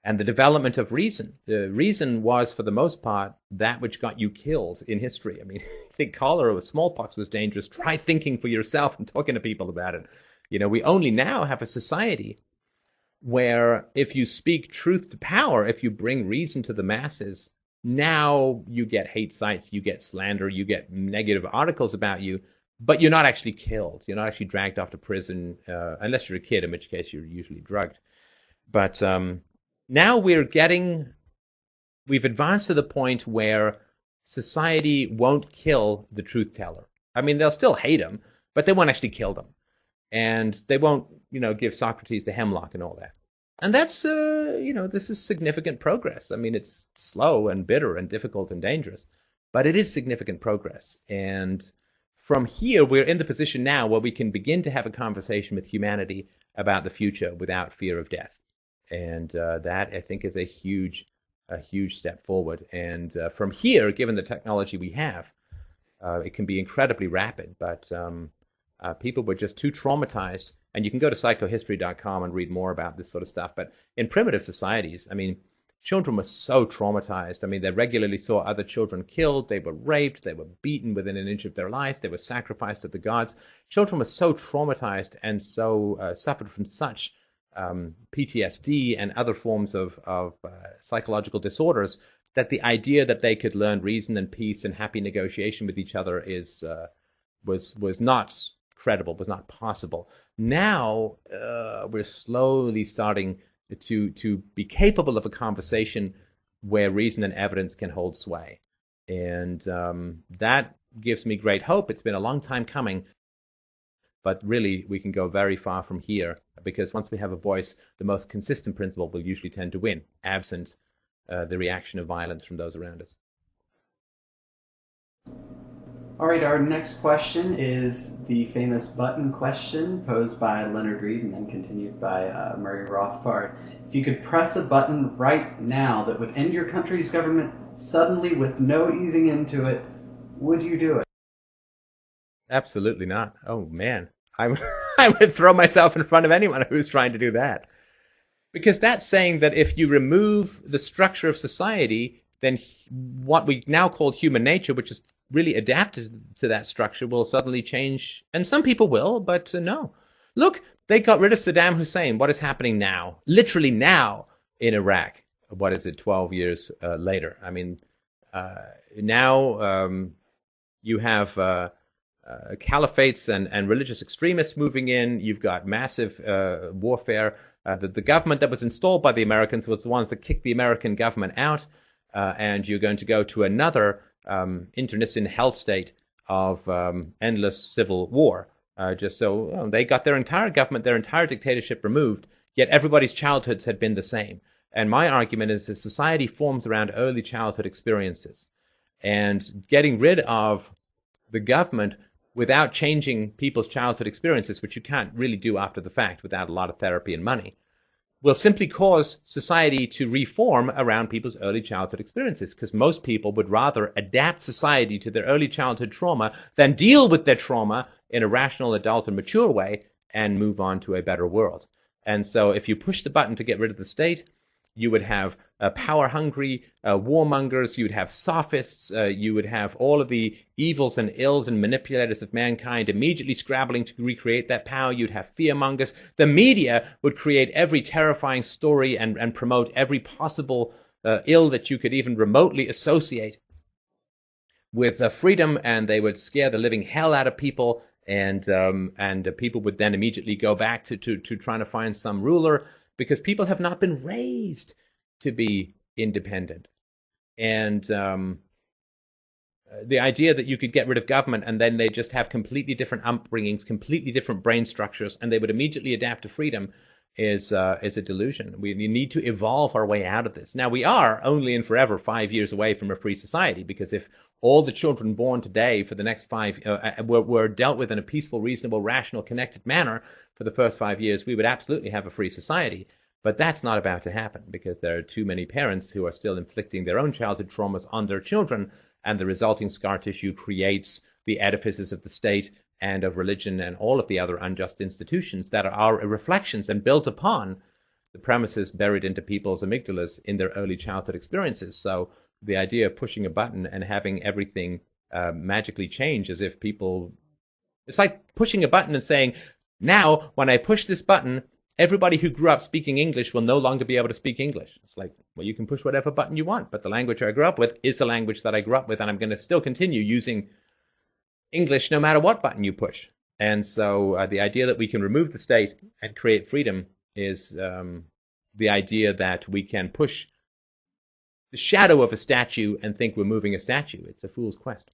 and the development of reason. The reason was, for the most part, that which got you killed in history. I mean, I think cholera or smallpox was dangerous. Try thinking for yourself and talking to people about it. You know, we only now have a society where if you speak truth to power, if you bring reason to the masses, now you get hate sites, you get slander, you get negative articles about you, but you're not actually killed. You're not actually dragged off to prison, unless you're a kid, in which case you're usually drugged. But now we've advanced to the point where society won't kill the truth teller. I mean, they'll still hate him, but they won't actually kill them. And they won't, give Socrates the hemlock and all that. And that's, this is significant progress. I mean, it's slow and bitter and difficult and dangerous, but it is significant progress. And from here, we're in the position now where we can begin to have a conversation with humanity about the future without fear of death. And that, I think, is a huge step forward. And from here, given the technology we have, it can be incredibly rapid. But people were just too traumatized. And you can go to psychohistory.com and read more about this sort of stuff. But in primitive societies, I mean, children were so traumatized. I mean, they regularly saw other children killed. They were raped. They were beaten within an inch of their life. They were sacrificed to the gods. Children were so traumatized and so suffered from such PTSD and other forms of psychological disorders that the idea that they could learn reason and peace and happy negotiation with each other was not credible, was not possible. Now we're slowly starting to be capable of a conversation where reason and evidence can hold sway. And that gives me great hope. It's been a long time coming, but really we can go very far from here, because once we have a voice, the most consistent principle will usually tend to win, absent the reaction of violence from those around us. All right, our next question is the famous button question posed by Leonard Read and then continued by Murray Rothbard. If you could press a button right now that would end your country's government suddenly with no easing into it, would you do it? Absolutely not. Oh, man. I would throw myself in front of anyone who's trying to do that. Because that's saying that if you remove the structure of society, then what we now call human nature, which is really adapted to that structure, will suddenly change. And some people will, but no. Look, they got rid of Saddam Hussein. What is happening now? Literally now in Iraq. What is it, 12 years later? I mean, now you have caliphates and religious extremists moving in. You've got massive warfare. The government that was installed by the Americans was the ones that kicked the American government out. And you're going to go to another internecine hell state of endless civil war. Just so they got their entire government, their entire dictatorship removed, yet everybody's childhoods had been the same. And my argument is that society forms around early childhood experiences. And getting rid of the government without changing people's childhood experiences, which you can't really do after the fact without a lot of therapy and money, will simply cause society to reform around people's early childhood experiences, because most people would rather adapt society to their early childhood trauma than deal with their trauma in a rational, adult, and mature way and move on to a better world. And so if you push the button to get rid of the state, you would have power-hungry warmongers, you would have sophists, you would have all of the evils and ills and manipulators of mankind immediately scrabbling to recreate that power. You'd have fearmongers. The media would create every terrifying story and promote every possible ill that you could even remotely associate with freedom, and they would scare the living hell out of people, and people would then immediately go back to trying to find some ruler, because people have not been raised to be independent. And the idea that you could get rid of government and then they just have completely different upbringings, completely different brain structures, and they would immediately adapt to freedom is a delusion. We need to evolve our way out of this. Now, we are only and forever 5 years away from a free society, because if all the children born today for the next were dealt with in a peaceful, reasonable, rational, connected manner for the first 5 years, we would absolutely have a free society. But that's not about to happen, because there are too many parents who are still inflicting their own childhood traumas on their children, and the resulting scar tissue creates the edifices of the state and of religion and all of the other unjust institutions that are reflections and built upon the premises buried into people's amygdalas in their early childhood experiences. So the idea of pushing a button and having everything magically change as if people... It's like pushing a button and saying, now, when I push this button, everybody who grew up speaking English will no longer be able to speak English. It's like, well, you can push whatever button you want, but the language I grew up with is the language that I grew up with, and I'm going to still continue using English no matter what button you push. And so the idea that we can remove the state and create freedom is the idea that we can push the shadow of a statue and think we're moving a statue. It's a fool's quest.